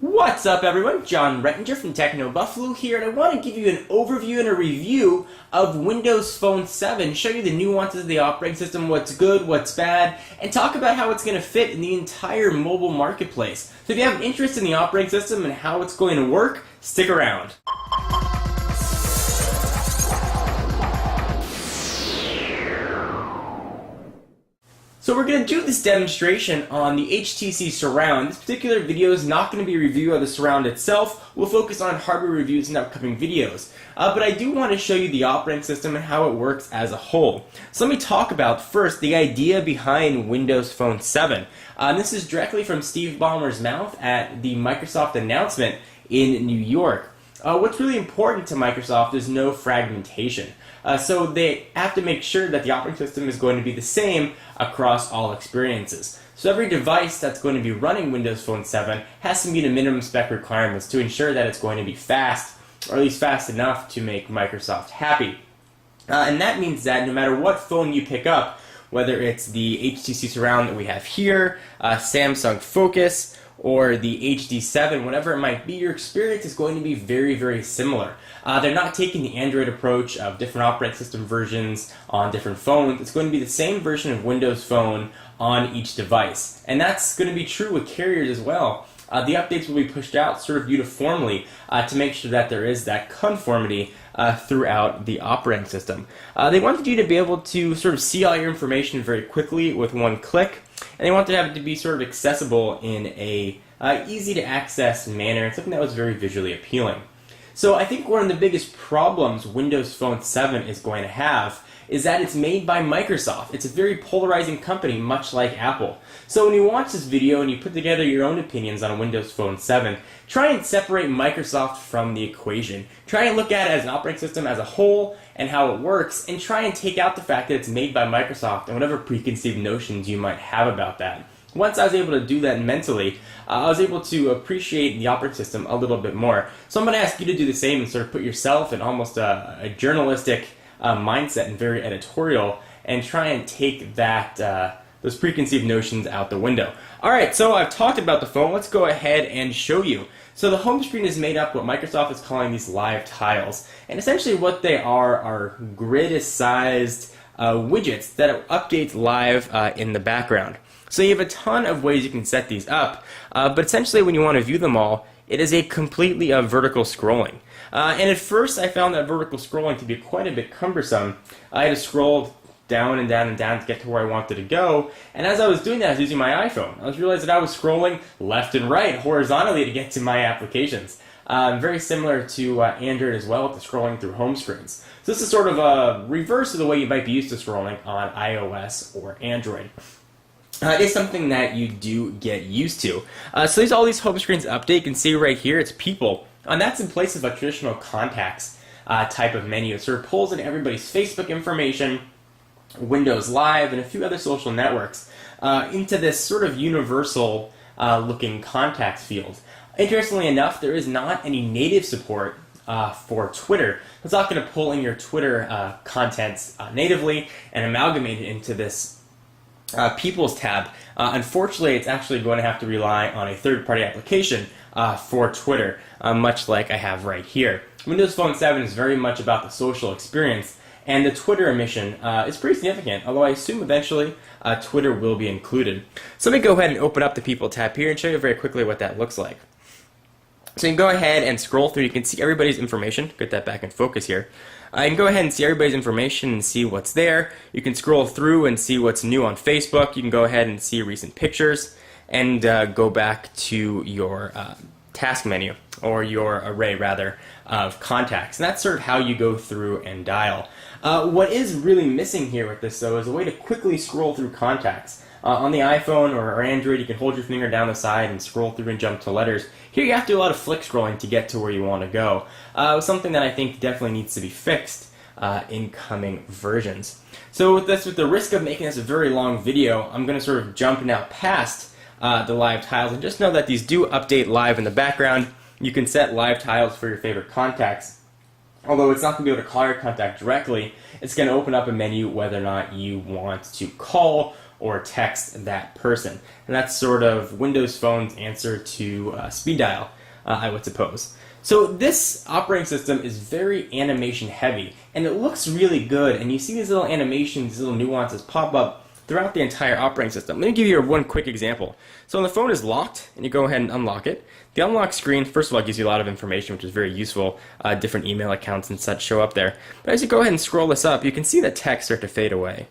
What's up, everyone? John Rettinger from Techno Buffalo here, and I want to give you an overview and a review of Windows Phone 7, show you the nuances of the operating system, what's good, what's bad, and talk about how it's going to fit in the entire mobile marketplace. So if you have an interest in the operating system and how it's going to work, stick around. So we're going to do this demonstration on the HTC Surround. This particular video is not going to be a review of the Surround itself. We'll focus on hardware reviews in upcoming videos. But I do want to show you the operating system and how it works as a whole. So let me talk about first the idea behind Windows Phone 7. This is directly from Steve Ballmer's mouth at the Microsoft announcement in New York. What's really important to Microsoft is no fragmentation. So they have to make sure that the operating system is going to be the same across all experiences. So every device that's going to be running Windows Phone 7 has to meet a minimum spec requirements to ensure that it's going to be fast, or at least fast enough to make Microsoft happy. And that means that no matter what phone you pick up, whether it's the HTC Surround that we have here, Samsung Focus, or the HD7, whatever it might be, your experience is going to be very, very similar. They're not taking the Android approach of different operating system versions on different phones. It's going to be the same version of Windows Phone on each device. And that's going to be true with carriers as well. The updates will be pushed out sort of uniformly to make sure that there is that conformity throughout the operating system. They wanted you to be able to sort of see all your information very quickly with one click, and they wanted to have it to be sort of accessible in a easy to access manner, something that was very visually appealing. So I think one of the biggest problems Windows Phone 7 is going to have is that it's made by Microsoft. It's a very polarizing company, much like Apple. So when you watch this video and you put together your own opinions on Windows Phone 7, try and separate Microsoft from the equation. Try and look at it as an operating system as a whole and how it works, and try and take out the fact that it's made by Microsoft and whatever preconceived notions you might have about that. Once I was able to do that mentally, I was able to appreciate the operating system a little bit more. So I'm going to ask you to do the same and sort of put yourself in almost a journalistic mindset and very editorial, and try and take that those preconceived notions out the window. Alright, so I've talked about the phone. Let's go ahead and show you. So the home screen is made up what Microsoft is calling these live tiles. And essentially what they are grid-sized widgets that update live in the background. So you have a ton of ways you can set these up, but essentially when you want to view them all, it is a completely vertical scrolling. And at first I found that vertical scrolling to be quite a bit cumbersome. I had to scroll down and down and down to get to where I wanted to go, and as I was doing that I was using my iPhone. I was realizing that I was scrolling left and right horizontally to get to my applications. Very similar to Android as well, with the scrolling through home screens. So this is sort of a reverse of the way you might be used to scrolling on iOS or Android. It is something that you do get used to. So all these home screens update. You can see right here it's people, and that's in place of a traditional contacts type of menu. It sort of pulls in everybody's Facebook information, Windows Live, and a few other social networks into this sort of universal looking contacts field. Interestingly enough, there is not any native support for Twitter. It's not going to pull in your Twitter contents natively and amalgamate it into this People's tab. Unfortunately, it's actually going to have to rely on a third-party application for Twitter, much like I have right here. Windows Phone 7 is very much about the social experience, and the Twitter omission is pretty significant, although I assume eventually Twitter will be included. So let me go ahead and open up the People tab here and show you very quickly what that looks like. So you can go ahead and scroll through. You can see everybody's information. Get that back in focus here. You can go ahead and see everybody's information and see what's there. You can scroll through and see what's new on Facebook. You can go ahead and see recent pictures and go back to your task menu, or your array rather, of contacts. And that's sort of how you go through and dial. What is really missing here with this, though, is a way to quickly scroll through contacts. On the iPhone or Android, you can hold your finger down the side and scroll through and jump to letters. Here you have to do a lot of flick scrolling to get to where you want to go. Something that I think definitely needs to be fixed in coming versions. So with the risk of making this a very long video, I'm going to sort of jump now past the live tiles, and just know that these do update live in the background. You can set live tiles for your favorite contacts. Although it's not going to be able to call your contact directly, it's going to open up a menu whether or not you want to call or text that person. And that's sort of Windows Phone's answer to speed dial, I would suppose. So this operating system is very animation heavy, and it looks really good, and you see these little animations, these little nuances pop up throughout the entire operating system. Let me give you one quick example. So when the phone is locked, and you go ahead and unlock it, the unlock screen, first of all, gives you a lot of information, which is very useful. Different email accounts and such show up there. But as you go ahead and scroll this up, you can see the text start to fade away.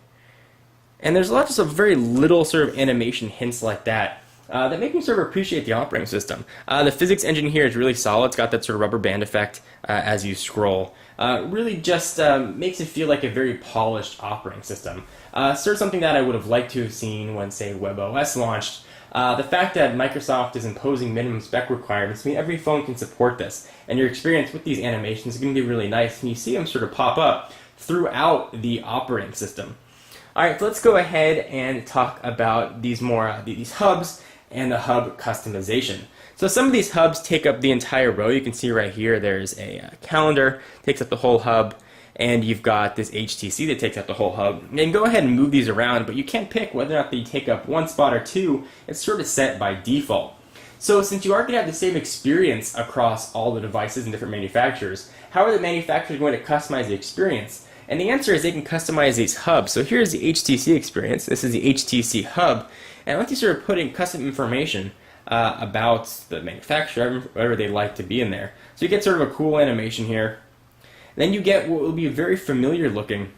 And there's a lot just of very little sort of animation hints like that that make me sort of appreciate the operating system. The physics engine here is really solid. It's got that sort of rubber band effect as you scroll. Really just makes it feel like a very polished operating system. Sort of something that I would have liked to have seen when, say, WebOS launched. The fact that Microsoft is imposing minimum spec requirements means every phone can support this, and your experience with these animations is going to be really nice, and you see them sort of pop up throughout the operating system. Alright, so let's go ahead and talk about these hubs and the hub customization. So some of these hubs take up the entire row. You can see right here there's a calendar, takes up the whole hub, and you've got this HTC that takes up the whole hub. You can go ahead and move these around, but you can't pick whether or not they take up one spot or two. It's sort of set by default. So since you are going to have the same experience across all the devices and different manufacturers, how are the manufacturers going to customize the experience? And the answer is they can customize these hubs. So here's the HTC experience. This is the HTC hub. And I like to sort of put in custom information about the manufacturer, whatever they like to be in there. So you get sort of a cool animation here. Then you get what will be very familiar looking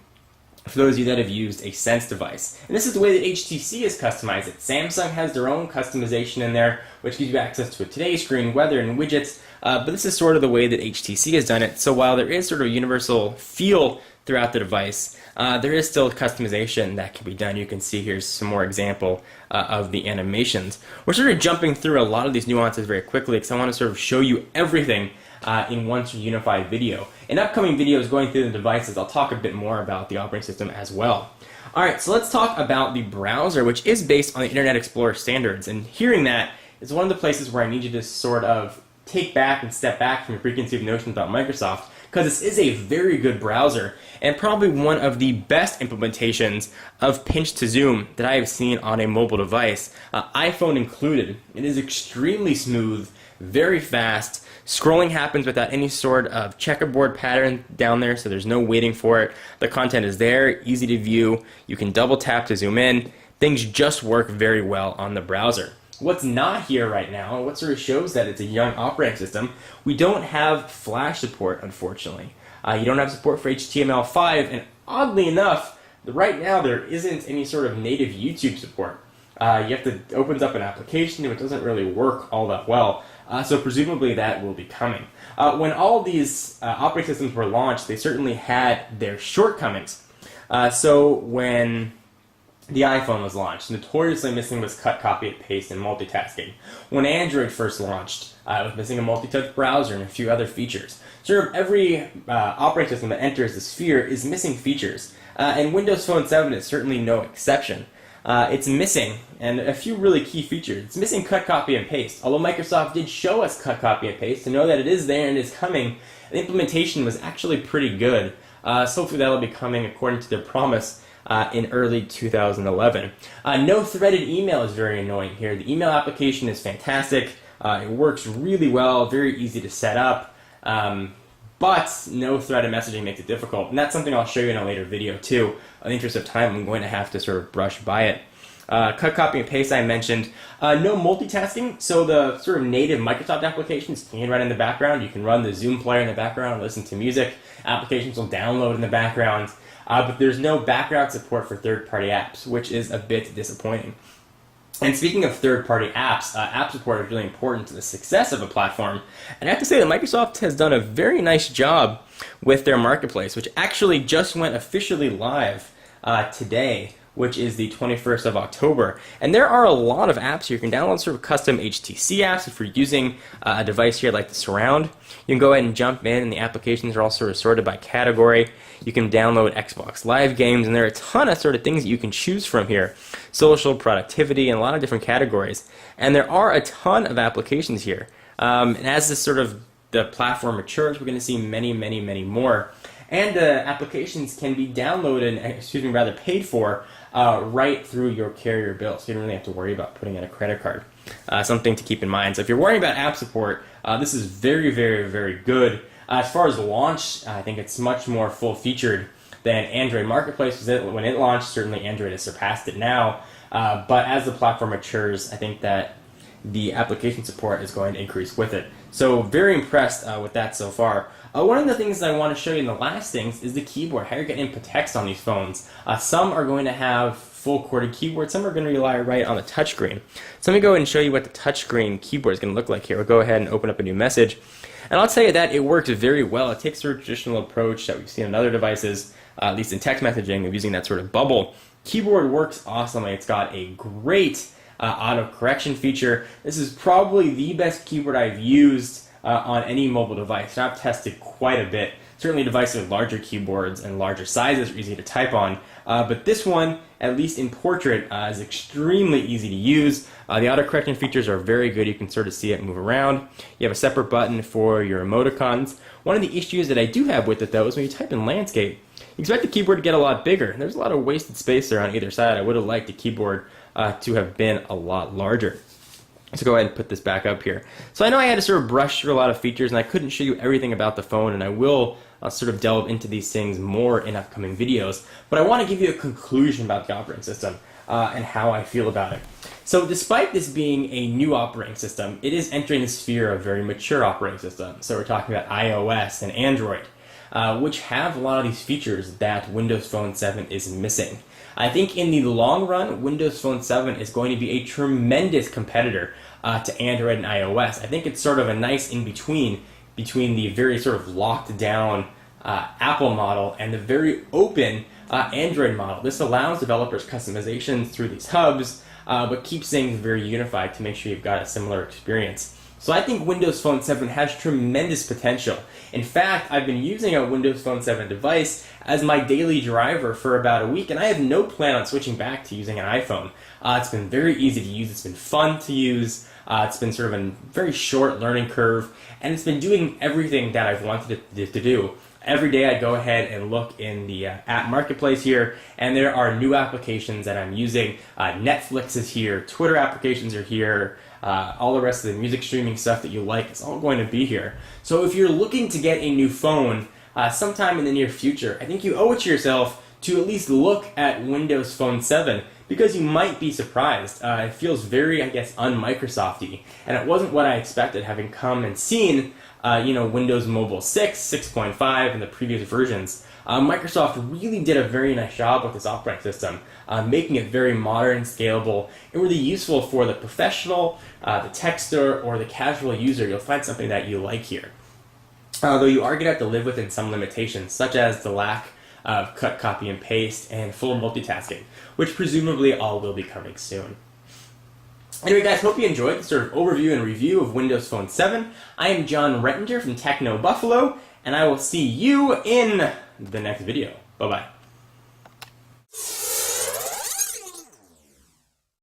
for those of you that have used a Sense device. And this is the way that HTC has customized it. Samsung has their own customization in there, which gives you access to a today screen, weather, and widgets. But this is sort of the way that HTC has done it. So while there is sort of a universal feel throughout the device, there is still customization that can be done. You can see here's some more example of the animations. We're sort of jumping through a lot of these nuances very quickly because I want to sort of show you everything in one sort of unified video. In upcoming videos going through the devices, I'll talk a bit more about the operating system as well. Alright, so let's talk about the browser, which is based on the Internet Explorer standards. And hearing that is one of the places where I need you to sort of take back and step back from your preconceived notions about Microsoft, because this is a very good browser and probably one of the best implementations of pinch to zoom that I have seen on a mobile device, iPhone included. It is extremely smooth, very fast. Scrolling happens without any sort of checkerboard pattern down there, so there's no waiting for it. The content is there, easy to view. You can double tap to zoom in. Things just work very well on the browser. What's not here right now, and what sort of shows that it's a young operating system, we don't have Flash support, unfortunately. You don't have support for HTML5, and oddly enough, right now there isn't any sort of native YouTube support. You have to, it opens up an application, which doesn't really work all that well. So presumably that will be coming. When all these operating systems were launched, they certainly had their shortcomings. So when the iPhone was launched, notoriously missing was cut, copy, and paste, and multitasking. When Android first launched, it was missing a multi-touch browser and a few other features. Sort of every operating system that enters the sphere is missing features, and Windows Phone 7 is certainly no exception. It's missing, and a few really key features. It's missing cut, copy, and paste. Although Microsoft did show us cut, copy, and paste to know that it is there and is coming, the implementation was actually pretty good. So hopefully that will be coming according to their promise in early 2011. No threaded email is very annoying here. The email application is fantastic. It works really well, very easy to set up. But no threaded messaging makes it difficult. And that's something I'll show you in a later video too. In the interest of time, I'm going to have to sort of brush by it. Cut, copy, and paste I mentioned. No multitasking, so the sort of native Microsoft applications can run in the background. You can run the Zoom player in the background, listen to music. Applications will download in the background. But there's no background support for third-party apps, which is a bit disappointing. And speaking of third-party apps, app support is really important to the success of a platform. And I have to say that Microsoft has done a very nice job with their marketplace, which actually just went officially live today, which is the 21st of October. And there are a lot of apps here. You can download sort of custom HTC apps if you're using a device here like the Surround. You can go ahead and jump in, and the applications are all sort of sorted by category. You can download Xbox Live games, and there are a ton of sort of things that you can choose from here. Social, productivity, and a lot of different categories. And there are a ton of applications here. And as this sort of the platform matures, we're going to see many, many, many more. and applications can be downloaded, rather paid for, right through your carrier bill, so you don't really have to worry about putting in a credit card. Something to keep in mind. So if you're worrying about app support, this is very, very, very good. As far as launch, I think it's much more full-featured than Android Marketplace. When it launched, certainly Android has surpassed it now. But as the platform matures, I think that the application support is going to increase with it. So very impressed with that so far. One of the things that I want to show you in the last things is the keyboard, how you're getting input text on these phones. Some are going to have full QWERTY keyboard, some are going to rely right on the touchscreen. So let me go ahead and show you what the touchscreen keyboard is going to look like here. We'll go ahead and open up a new message. And I'll tell you that it works very well. It takes sort of traditional approach that we've seen on other devices, at least in text messaging, of using that sort of bubble. Keyboard works awesomely. It's got a great auto correction feature. This is probably the best keyboard I've used on any mobile device. And I've tested quite a bit. Certainly devices with larger keyboards and larger sizes are easy to type on. But this one, at least in portrait, is extremely easy to use. The auto correction features are very good. You can sort of see it move around. You have a separate button for your emoticons. One of the issues that I do have with it, though, is when you type in landscape, you expect the keyboard to get a lot bigger. There's a lot of wasted space there on either side. I would have liked the keyboard to have been a lot larger. So go ahead and put this back up here. So I know I had to sort of brush through a lot of features, and I couldn't show you everything about the phone, and I will sort of delve into these things more in upcoming videos. But I want to give you a conclusion about the operating system and how I feel about it. So despite this being a new operating system, it is entering the sphere of very mature operating systems. So we're talking about iOS and Android, which have a lot of these features that Windows Phone 7 is missing. I think in the long run, Windows Phone 7 is going to be a tremendous competitor to Android and iOS. I think it's sort of a nice in-between between the very sort of locked down Apple model and the very open Android model. This allows developers customizations through these hubs, but keeps things very unified to make sure you've got a similar experience. So I think Windows Phone 7 has tremendous potential. In fact, I've been using a Windows Phone 7 device as my daily driver for about a week, and I have no plan on switching back to using an iPhone. It's been very easy to use, it's been fun to use, it's been sort of a very short learning curve, and it's been doing everything that I've wanted it to do. Every day I go ahead and look in the app marketplace here, and there are new applications that I'm using. Netflix is here, Twitter applications are here, all the rest of the music streaming stuff that you like is all going to be here. So if you're looking to get a new phone sometime in the near future, I think you owe it to yourself to at least look at Windows Phone 7, because you might be surprised. It feels very, I guess, un-Microsoft-y, and it wasn't what I expected, having come and seen Windows Mobile 6, 6.5, and the previous versions. Microsoft really did a very nice job with this operating system, making it very modern, scalable, and really useful for the professional, the texter, or the casual user. You'll find something that you like here. Though you are going to have to live within some limitations, such as the lack of cut, copy, and paste, and full multitasking, which presumably all will be coming soon. Anyway, guys, hope you enjoyed the sort of overview and review of Windows Phone 7. I am John Rettinger from Techno Buffalo, and I will see you in the next video. Bye-bye.